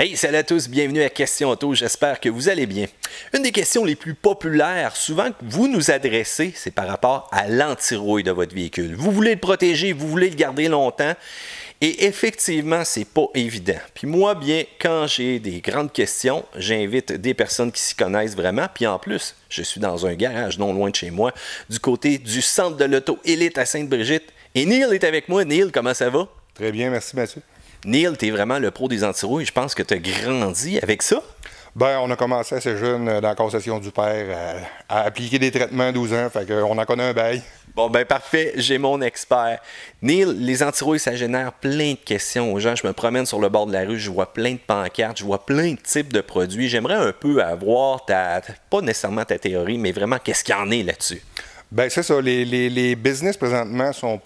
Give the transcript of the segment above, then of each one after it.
Hey, salut à tous, bienvenue à Question Auto, j'espère que vous allez bien. Une des questions les plus populaires, souvent que vous nous adressez, c'est par rapport à l'anti-rouille de votre véhicule. Vous voulez le protéger, vous voulez le garder longtemps, et effectivement, c'est pas évident. Puis moi, bien, quand j'ai des grandes questions, j'invite des personnes qui s'y connaissent vraiment, puis en plus, je suis dans un garage non loin de chez moi, du côté du centre de l'auto Élite à Sainte-Brigitte, et Neil est avec moi. Neil, comment ça va? Très bien, merci Mathieu. Neil, tu es vraiment le pro des anti-rouilles. Je pense que tu as grandi avec ça. Ben, on a commencé assez jeune dans la concession du père à appliquer des traitements à 12 ans, fait qu'on en connaît un bail. Bon, ben parfait, j'ai mon expert. Neil, les anti-rouilles, ça génère plein de questions aux gens. Je me promène sur le bord de la rue, je vois plein de pancartes, je vois plein de types de produits. J'aimerais un peu avoir pas nécessairement ta théorie, mais vraiment qu'est-ce qu'il y en est là-dessus. Ben c'est ça, les business présentement sont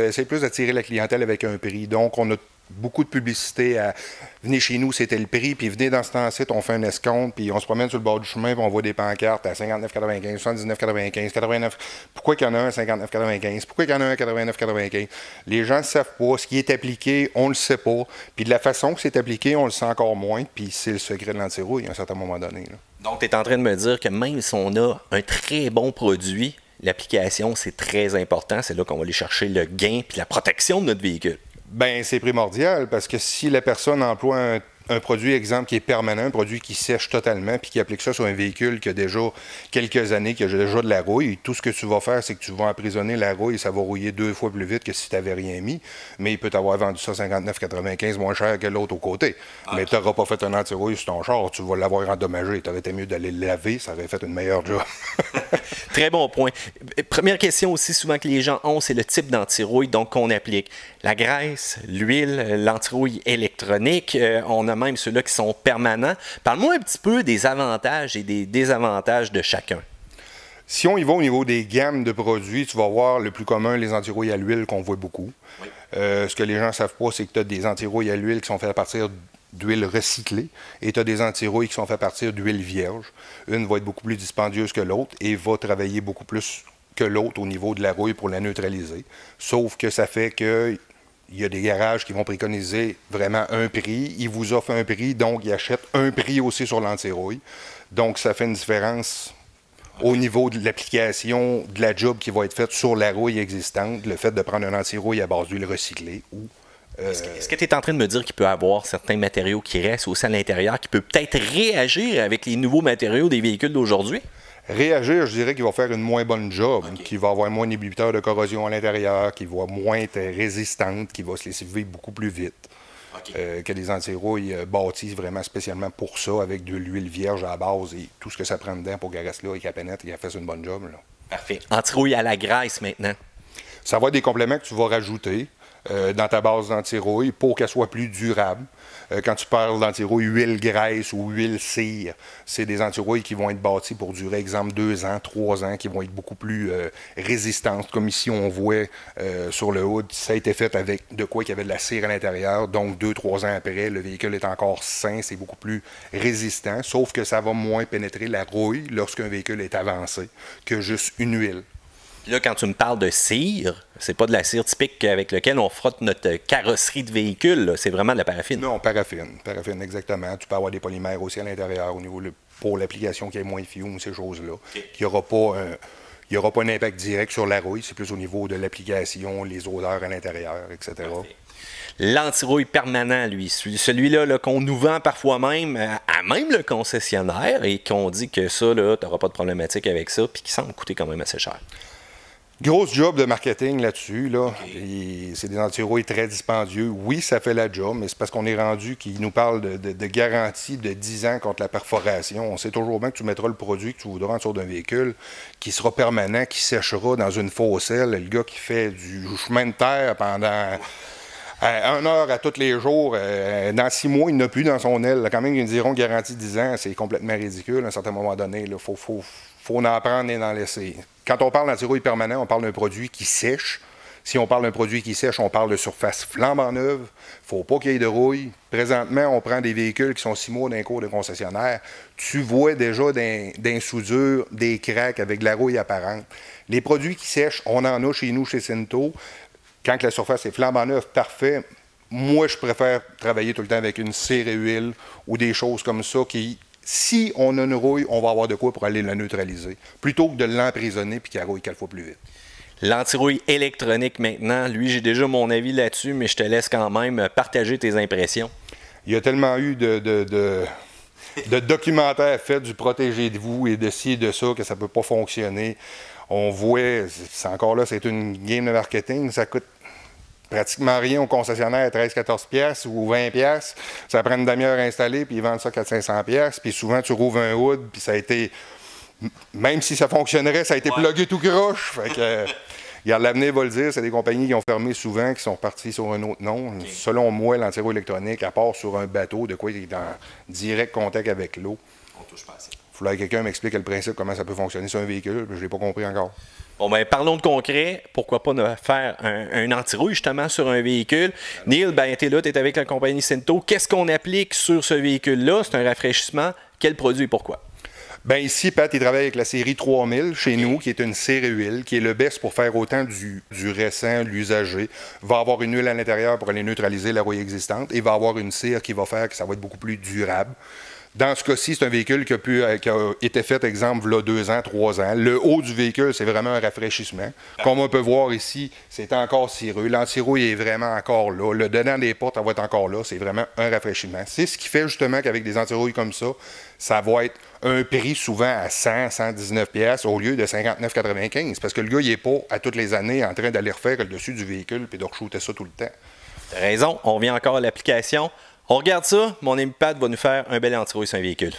essayent plus d'attirer la clientèle avec un prix. Donc, on a beaucoup de publicité à venez chez nous, c'était le prix, puis venez dans ce temps-ci, on fait un escompte, puis on se promène sur le bord du chemin, puis on voit des pancartes à 59,95, 79,95, 89. Pourquoi qu'il y en a un à 59,95? Pourquoi qu'il y en a un à 89,95? Les gens ne savent pas. Ce qui est appliqué, on ne le sait pas. Puis de la façon que c'est appliqué, on le sait encore moins, puis c'est le secret de l'anti-rouille à un certain moment donné. Là. Donc, tu es en train de me dire que même si on a un très bon produit, l'application, c'est très important. C'est là qu'on va aller chercher le gain puis la protection de notre véhicule. Ben c'est primordial parce que si la personne emploie un produit, exemple, qui est permanent, un produit qui sèche totalement, puis qui applique ça sur un véhicule qui a déjà quelques années, qui a déjà de la rouille, tout ce que tu vas faire, c'est que tu vas emprisonner la rouille et ça va rouiller 2 fois plus vite que si tu n'avais rien mis. Mais il peut t'avoir vendu ça 59,95 moins cher que l'autre au côté. Okay. Mais tu n'auras pas fait un anti-rouille sur ton char, tu vas l'avoir endommagé. Tu aurais été mieux d'aller le laver, ça aurait fait une meilleure job. Très bon point. Première question aussi souvent que les gens ont, c'est le type d'anti-rouille donc qu'on applique. La graisse, l'huile, l'anti-rouille électronique, on a même ceux-là qui sont permanents. Parle-moi un petit peu des avantages et des désavantages de chacun. Si on y va au niveau des gammes de produits, tu vas voir le plus commun, les anti-rouilles à l'huile qu'on voit beaucoup. Oui. Ce que les gens ne savent pas, c'est que tu as des anti-rouilles à l'huile qui sont faits à partir d'huile recyclée et tu as des anti-rouilles qui sont faits à partir d'huile vierge. Une va être beaucoup plus dispendieuse que l'autre et va travailler beaucoup plus que l'autre au niveau de la rouille pour la neutraliser. Sauf que ça fait que il y a des garages qui vont préconiser vraiment un prix. Ils vous offrent un prix, donc ils achètent un prix aussi sur l'anti-rouille. Donc, ça fait une différence au niveau de l'application de la job qui va être faite sur la rouille existante, le fait de prendre un anti-rouille à base d'huile recyclée ou... Est-ce que tu es en train de me dire qu'il peut y avoir certains matériaux qui restent aussi à l'intérieur, qui peut peut-être réagir avec les nouveaux matériaux des véhicules d'aujourd'hui? Réagir, je dirais qu'il va faire une moins bonne job, qu'il va avoir moins d'inhibiteurs de corrosion à l'intérieur, qu'il va moins être résistante, qu'il va se laisser vivre beaucoup plus vite. Que des anti-rouilles bâties vraiment spécialement pour ça, avec de l'huile vierge à la base et tout ce que ça prend dedans pour qu'elle reste là et qu'elle pénètre et qu'elle fasse une bonne job. Là. Parfait. Anti-rouille à la graisse maintenant. Ça va être des compléments que tu vas rajouter dans ta base d'anti-rouille pour qu'elle soit plus durable. Quand tu parles d'anti-rouille huile graisse ou huile cire, c'est des anti-rouilles qui vont être bâties pour durer, exemple, 2 ans, 3 ans, qui vont être beaucoup plus résistantes. Comme ici, on voit sur le hood, ça a été fait avec de quoi qu'il y avait de la cire à l'intérieur. Donc, 2-3 ans après, le véhicule est encore sain, c'est beaucoup plus résistant, sauf que ça va moins pénétrer la rouille lorsqu'un véhicule est avancé que juste une huile. Là, quand tu me parles de cire, c'est pas de la cire typique avec laquelle on frotte notre carrosserie de véhicule, c'est vraiment de la paraffine. Non, paraffine. Paraffine, exactement. Tu peux avoir des polymères aussi à l'intérieur au niveau pour l'application qui est moins fume, ces choses-là. Okay. Il n'y aura pas un impact direct sur la rouille, c'est plus au niveau de l'application, les odeurs à l'intérieur, etc. Parfait. L'anti-rouille permanent, lui, celui-là là, qu'on nous vend parfois même à même le concessionnaire et qu'on dit que ça, tu n'auras pas de problématique avec ça, puis qui semble coûter quand même assez cher. Grosse job de marketing là-dessus. Là. Okay. C'est des anti-rouilles très dispendieux. Oui, ça fait la job, mais c'est parce qu'on est rendu qu'il nous parle de garantie de 10 ans contre la perforation. On sait toujours bien que tu mettras le produit que tu voudras en dessous d'un véhicule qui sera permanent, qui séchera dans une fosselle. Le gars qui fait du chemin de terre pendant 1 heure à tous les jours, dans 6 mois, il n'a plus dans son aile. Là, quand même, ils nous diront garantie 10 ans, c'est complètement ridicule à un certain moment donné. Il faut en prendre et en laisser. Quand on parle d'anti-rouille permanent, on parle d'un produit qui sèche. Si on parle d'un produit qui sèche, on parle de surface flambant neuve. Il ne faut pas qu'il y ait de rouille. Présentement, on prend des véhicules qui sont 6 mois d'un cours de concessionnaire. Tu vois déjà d'un soudure, des cracks avec de la rouille apparente. Les produits qui sèchent, on en a chez nous, chez Cinto. Quand la surface est flambant neuve, parfait. moi, je préfère travailler tout le temps avec une cire et huile ou des choses comme ça qui, si on a une rouille, on va avoir de quoi pour aller la neutraliser, plutôt que de l'emprisonner puis qu'elle rouille 4 fois plus vite. L'antirouille électronique maintenant, lui, j'ai déjà mon avis là-dessus, mais je te laisse quand même partager tes impressions. Il y a tellement eu de documentaires faits du protégé de vous et de ci et de ça que ça ne peut pas fonctionner. On voit, c'est encore là, c'est une game de marketing, ça coûte pratiquement rien au concessionnaire, 13-14 pièces ou 20 pièces. Ça prend une demi-heure à installer, puis ils vendent ça 400-500 pièces. Puis souvent, tu rouvres un hood, puis ça a été... Même si ça fonctionnerait, ça a été plugué tout croche. Fait que... Regarde, l'avenir va le dire, c'est des compagnies qui ont fermé souvent, qui sont parties sur un autre nom. Okay. Selon moi, l'antirouille électronique, à part sur un bateau, de quoi il est en direct contact avec l'eau. On touche pas à ça. Il faudrait que quelqu'un m'explique le principe, comment ça peut fonctionner sur un véhicule, je ne l'ai pas compris encore. Bon, ben parlons de concret. Pourquoi pas faire un antirouille, justement, sur un véhicule? Neil, ben, tu es là, tu es avec la compagnie Sinto. Qu'est-ce qu'on applique sur ce véhicule-là? C'est un rafraîchissement. Quel produit et pourquoi? Bien, ici, Pat, il travaille avec la série 3000 chez nous, qui est une cire et huile, qui est le best pour faire autant du récent, l'usager. Va avoir une huile à l'intérieur pour aller neutraliser la rouille existante et va avoir une cire qui va faire que ça va être beaucoup plus durable. Dans ce cas-ci, c'est un véhicule qui a été fait, exemple, il y a 2 ans, 3 ans. Le haut du véhicule, c'est vraiment un rafraîchissement. Comme on peut voir ici, c'est encore cireux. L'antirouille est vraiment encore là. Le dedans des portes, ça va être encore là. C'est vraiment un rafraîchissement. C'est ce qui fait justement qu'avec des antirouilles comme ça va être un prix souvent à 100, 119 pièces au lieu de 59,95. Parce que le gars, il n'est pas à toutes les années en train d'aller refaire le dessus du véhicule et de re-shooter ça tout le temps. T'as raison. On revient encore à l'application. On regarde ça, mon ami Pat va nous faire un bel antirouille sur un véhicule.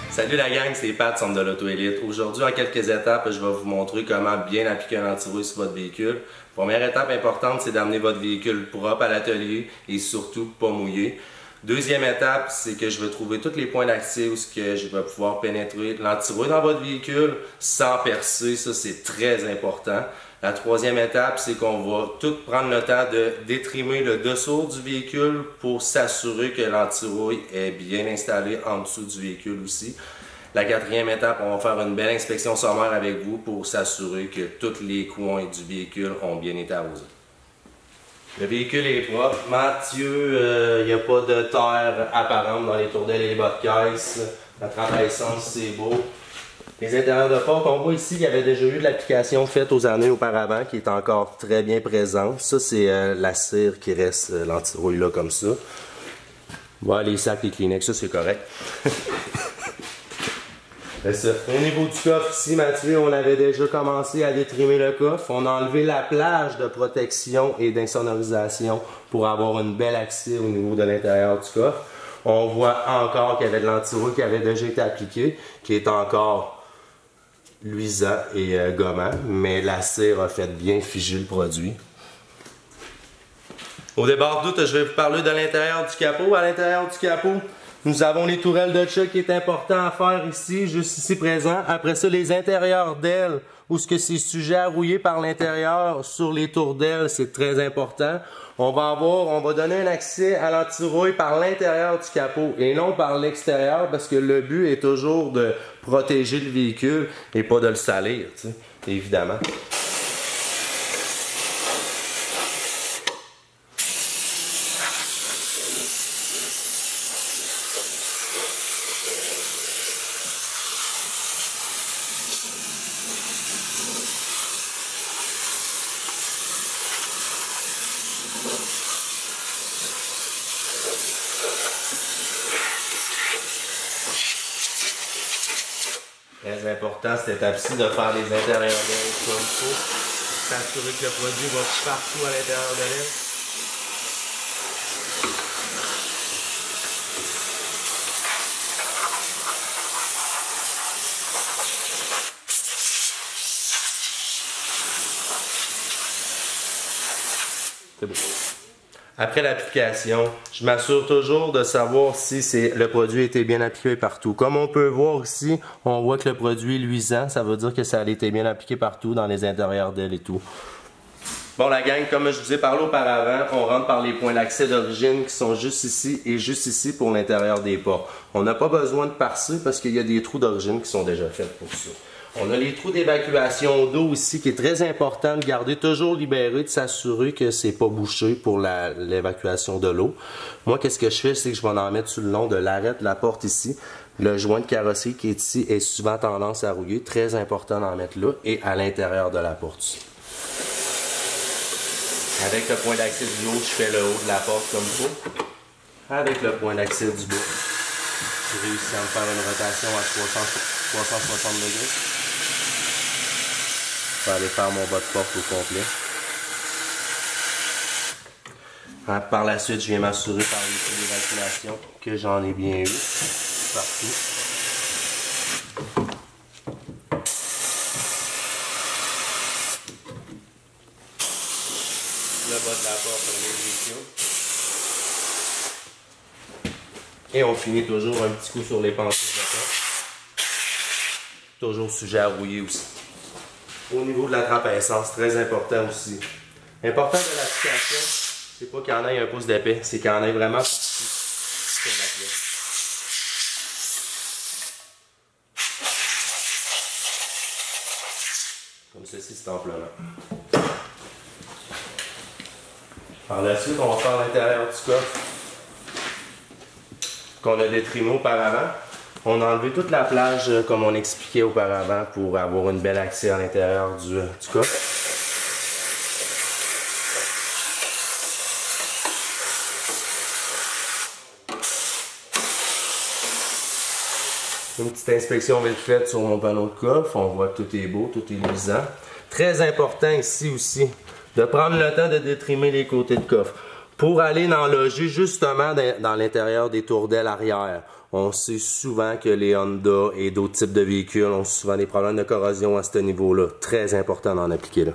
Salut la gang, c'est Pat, Centre de l'Auto-Élite. Aujourd'hui, en quelques étapes, je vais vous montrer comment bien appliquer un antirouille sur votre véhicule. Première étape importante, c'est d'amener votre véhicule propre à l'atelier et surtout pas mouillé. Deuxième étape, c'est que je vais trouver tous les points d'accès où je vais pouvoir pénétrer l'antirouille dans votre véhicule sans percer. Ça, c'est très important. La troisième étape, c'est qu'on va tout prendre le temps de détrimer le dessous du véhicule pour s'assurer que l'antirouille est bien installée en dessous du véhicule aussi. La quatrième étape, on va faire une belle inspection sommaire avec vous pour s'assurer que tous les coins du véhicule ont bien été arrosés. Le véhicule est propre. Mathieu, il n'y a pas de terre apparente dans les tourdelles et les bas de caisse. La travail-essence, c'est beau. Les intérieurs de porte, on voit ici qu'il y avait déjà eu de l'application faite aux années auparavant qui est encore très bien présente. Ça, c'est la cire qui reste l'antirouille là comme ça. Voilà, les sacs, les Kleenex, ça c'est correct. Au niveau du coffre ici, Mathieu, on avait déjà commencé à détrimer le coffre. On a enlevé la plage de protection et d'insonorisation pour avoir une belle accès au niveau de l'intérieur du coffre. On voit encore qu'il y avait de l'antirouille qui avait déjà été appliqué, qui est encore luisant et gommant, mais la cire a fait bien figer le produit. Au départ de tout, je vais vous parler de l'intérieur du capot. À l'intérieur du capot, nous avons les tourelles de choc qui est important à faire ici, juste ici présent. Après ça, les intérieurs d'ailes, où ce que c'est sujet à rouiller par l'intérieur sur les tours d'ailes, c'est très important. On va donner un accès à l'antirouille par l'intérieur du capot et non par l'extérieur parce que le but est toujours de protéger le véhicule et pas de le salir, tu sais, évidemment. Très important cette étape-ci de faire les intérieurs d'aile comme il faut. S'assurer que le produit va partout à l'intérieur de l'aile. C'est beau. Après l'application, je m'assure toujours de savoir si le produit a été bien appliqué partout. Comme on peut voir ici, on voit que le produit est luisant, ça veut dire que ça a été bien appliqué partout dans les intérieurs d'ailes et tout. Bon la gang, comme je vous ai parlé auparavant, on rentre par les points d'accès d'origine qui sont juste ici et juste ici pour l'intérieur des ports. On n'a pas besoin de parser parce qu'il y a des trous d'origine qui sont déjà faits pour ça. On a les trous d'évacuation d'eau ici qui est très important de garder toujours libéré, de s'assurer que c'est pas bouché pour l'évacuation de l'eau. Moi, qu'est-ce que je fais, c'est que je vais en mettre sur le long de l'arrêt de la porte ici. Le joint de carrosserie qui est ici est souvent tendance à rouiller. Très important d'en mettre là et à l'intérieur de la porte ici. Avec le point d'accès du haut, je fais le haut de la porte comme ça. Avec le point d'accès du bas, j'ai réussi à me faire une rotation à 360 degrés. Je vais aller faire mon bas de porte au complet. Par la suite, je viens m'assurer par les trous d'évacuation que j'en ai bien eu partout. Le bas de la porte sur les véhicules. Et on finit toujours un petit coup sur les pantoufles de porte. Toujours sujet à rouiller aussi. Au niveau de la trappe à essence, très important aussi. Important de l'application, c'est pas qu'il y en ait un pouce d'épais, c'est qu'il y en ait vraiment partout sur la pièce. Comme ceci, c'est amplement. Par la suite, on va faire l'intérieur du coffre qu'on a détrimé auparavant. On a enlevé toute la plage comme on expliquait auparavant pour avoir une belle accès à l'intérieur du coffre. Une petite inspection vite faite sur mon panneau de coffre. On voit que tout est beau, tout est luisant. Très important ici aussi de prendre le temps de détrimer les côtés de coffre pour aller en loger justement dans l'intérieur des tourdelles arrière. On sait souvent que les Honda et d'autres types de véhicules ont souvent des problèmes de corrosion à ce niveau-là. Très important d'en appliquer là.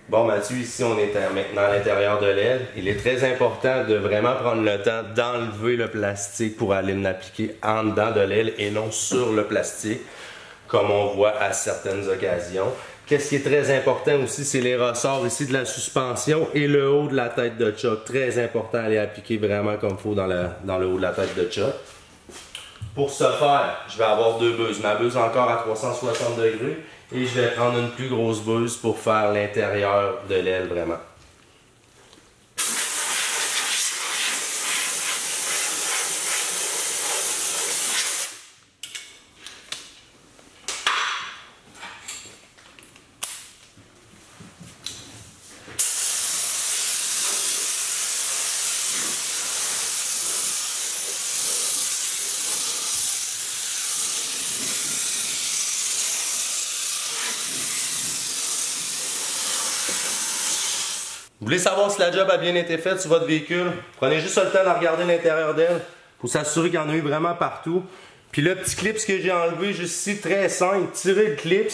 Bon Mathieu, ici on est maintenant à l'intérieur de l'aile. Il est très important de vraiment prendre le temps d'enlever le plastique pour aller l'appliquer en dedans de l'aile et non sur le plastique, comme on voit à certaines occasions. Qu'est-ce qui est très important aussi, c'est les ressorts ici de la suspension et le haut de la tête de choc. Très important à les appliquer vraiment comme il faut dans le haut de la tête de choc. Pour ce faire, je vais avoir deux buses. Ma buse encore à 360 degrés et je vais prendre une plus grosse buse pour faire l'intérieur de l'aile vraiment. Vous voulez savoir si la job a bien été faite sur votre véhicule? Prenez juste le temps de regarder l'intérieur d'elle pour s'assurer qu'il y en a eu vraiment partout. Puis le petit clip que j'ai enlevé juste ici, très simple, tirez le clip,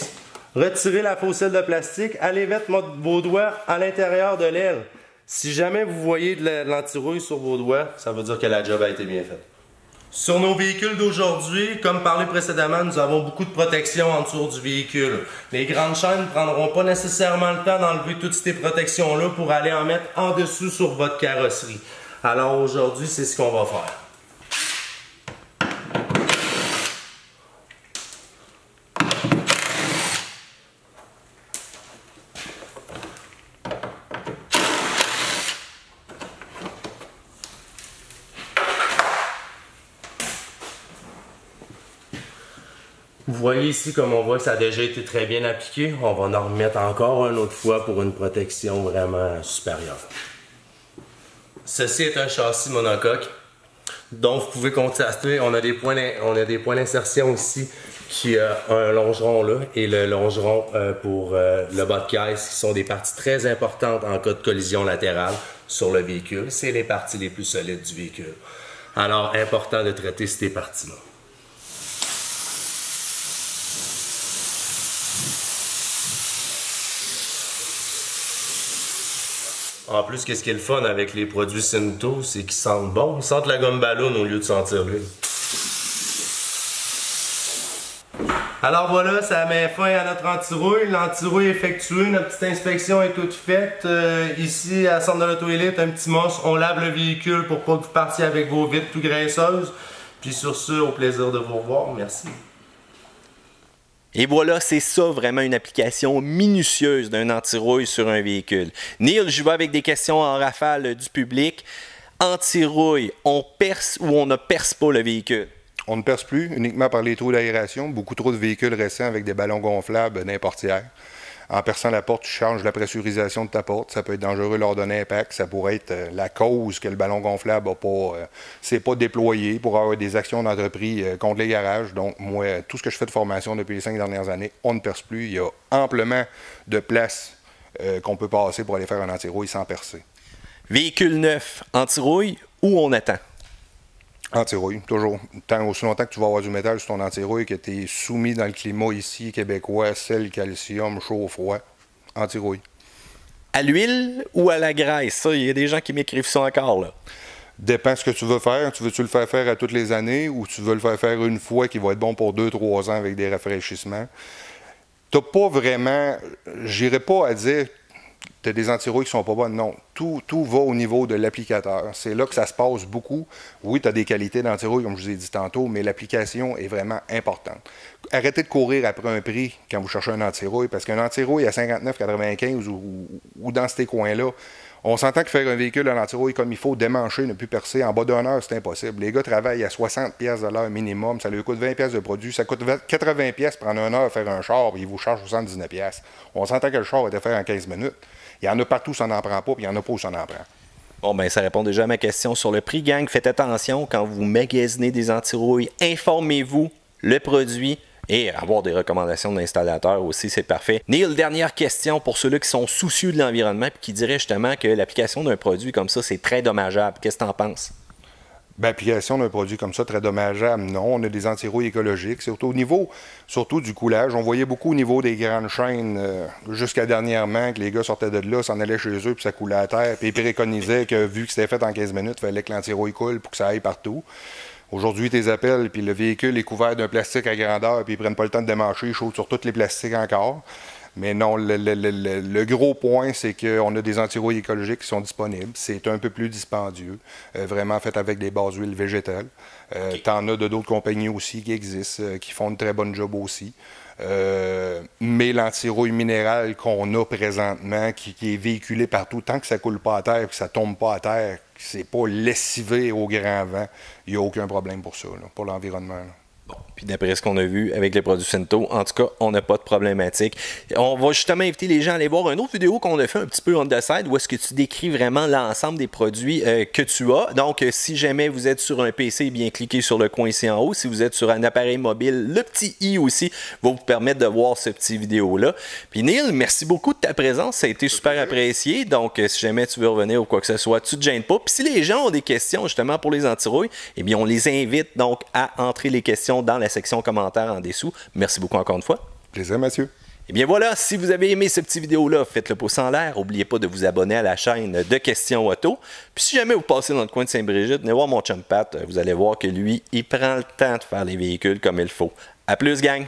retirez la faucille de plastique, allez mettre vos doigts à l'intérieur de l'aile. Si jamais vous voyez de l'antirouille sur vos doigts, ça veut dire que la job a été bien faite. Sur nos véhicules d'aujourd'hui, comme parlé précédemment, nous avons beaucoup de protection en dessous du véhicule. Les grandes chaînes ne prendront pas nécessairement le temps d'enlever toutes ces protections-là pour aller en mettre en dessous sur votre carrosserie. Alors aujourd'hui, c'est ce qu'on va faire. Vous voyez ici, comme on voit que ça a déjà été très bien appliqué, on va en remettre encore une autre fois pour une protection vraiment supérieure. Ceci est un châssis monocoque, donc vous pouvez constater, on a des points d'insertion ici qui a un longeron là et le longeron pour le bas de caisse qui sont des parties très importantes en cas de collision latérale sur le véhicule. C'est les parties les plus solides du véhicule. Alors, important de traiter ces parties-là. En plus, qu'est-ce qui est le fun avec les produits Cinto, c'est qu'ils sentent bon. Ils sentent la gomme ballon au lieu de sentir l'huile. Alors voilà, ça met fin à notre anti-rouille. L'anti-rouille est effectuée, notre petite inspection est toute faite. Ici, à Centre de l'Auto-Élite, un petit mousse, on lave le véhicule pour pas que vous partiez avec vos vitres tout graisseuses. Puis sur ce, au plaisir de vous revoir. Merci. Et voilà, c'est ça vraiment une application minutieuse d'un anti-rouille sur un véhicule. Neil, je vais avec des questions en rafale du public. Anti-rouille, on perce ou on ne perce pas le véhicule? On ne perce plus uniquement par les trous d'aération. Beaucoup trop de véhicules récents avec des ballons gonflables n'importe hier. En perçant la porte, tu changes la pressurisation de ta porte. Ça peut être dangereux lors d'un impact. Ça pourrait être la cause que le ballon gonflable s'est pas déployé pour avoir des actions d'entreprise contre les garages. Donc, moi, tout ce que je fais de formation depuis les 5 dernières années, on ne perce plus. Il y a amplement de place qu'on peut passer pour aller faire un anti-rouille sans percer. Véhicule neuf, anti-rouille ou on attend? Anti-rouille, toujours. Aussi longtemps que tu vas avoir du métal sur ton anti-rouille, que tu es soumis dans le climat ici, québécois, sel, calcium, chaud-froid, anti-rouille. À l'huile ou à la graisse? Ça, il y a des gens qui m'écrivent ça encore, là. Dépend ce que tu veux faire. Tu veux-tu le faire faire à toutes les années ou tu veux le faire faire une fois qui va être bon pour 2-3 ans avec des rafraîchissements? Tu n'as pas vraiment... J'irais pas à dire... Tu as des anti-rouilles qui sont pas bonnes. Non, tout va au niveau de l'applicateur. C'est là que ça se passe beaucoup. Oui, tu as des qualités d'anti-rouille, comme je vous ai dit tantôt, mais l'application est vraiment importante. Arrêtez de courir après un prix quand vous cherchez un anti-rouille, parce qu'un anti-rouille à 59,95 ou dans ces coins-là, on s'entend que faire un véhicule à l'anti-rouille comme il faut, démancher, ne plus percer, en bas d'une heure, c'est impossible. Les gars travaillent à 60$ de l'heure minimum, ça leur coûte 20$ de produit, ça coûte 80$ prendre une heure à faire un char, puis ils vous chargent 79$. On s'entend que le char était fait en 15 minutes. Il y en a partout où ça n'en prend pas, puis il y en a pas où ça n'en prend. Bon, ben ça répond déjà à ma question sur le prix, gang. Faites attention quand vous magasinez des anti-rouilles. Informez-vous le produit et avoir des recommandations de l'installateur aussi, c'est parfait. Neil, dernière question pour ceux-là qui sont soucieux de l'environnement et qui diraient justement que l'application d'un produit comme ça, c'est très dommageable. Qu'est-ce que tu en penses? Bien, l'application d'un produit comme ça, très dommageable, non. On a des anti-rouilles écologiques. Surtout au niveau, surtout du coulage. On voyait beaucoup au niveau des grandes chaînes, jusqu'à dernièrement, que les gars sortaient de là, s'en allaient chez eux, puis ça coulait à terre. Puis ils préconisaient que, vu que c'était fait en 15 minutes, il fallait que l'anti-rouille coule pour que ça aille partout. Aujourd'hui, tu les appelles, puis le véhicule est couvert d'un plastique à grandeur, puis ils prennent pas le temps de démancher, ils chauffent sur tous les plastiques encore. Mais non, le gros point, c'est qu'on a des anti-rouilles écologiques qui sont disponibles. C'est un peu plus dispendieux, vraiment fait avec des bases d'huile végétales. Okay. T'en as d'autres compagnies aussi qui existent, qui font une très bonne job aussi. Mais l'anti-rouille minérale qu'on a présentement, qui est véhiculé partout, tant que ça ne coule pas à terre et que ça ne tombe pas à terre, c'est pas lessivé au grand vent, il n'y a aucun problème pour ça, là, pour l'environnement. Bon, puis d'après ce qu'on a vu avec les produits Cinto, en tout cas, on n'a pas de problématique. On va justement inviter les gens à aller voir une autre vidéo qu'on a fait un petit peu on the side, où est-ce que tu décris vraiment l'ensemble des produits que tu as. Donc, si jamais vous êtes sur un PC, bien cliquez sur le coin ici en haut. Si vous êtes sur un appareil mobile, le petit i aussi va vous permettre de voir ce petit vidéo-là. Puis Neil, merci beaucoup de ta présence, ça a été super apprécié. Donc, si jamais tu veux revenir ou quoi que ce soit, tu ne te gênes pas. Puis si les gens ont des questions justement pour les anti-rouilles, eh bien, on les invite donc à entrer les questions dans la section commentaires en dessous. Merci beaucoup encore une fois. Plaisir, Mathieu. Et bien voilà, si vous avez aimé ce petit vidéo-là, faites le pouce en l'air. N'oubliez pas de vous abonner à la chaîne de Questions Auto. Puis si jamais vous passez dans le coin de Saint-Brigitte, venez voir mon chum Pat. Vous allez voir que lui, il prend le temps de faire les véhicules comme il faut. À plus, gang!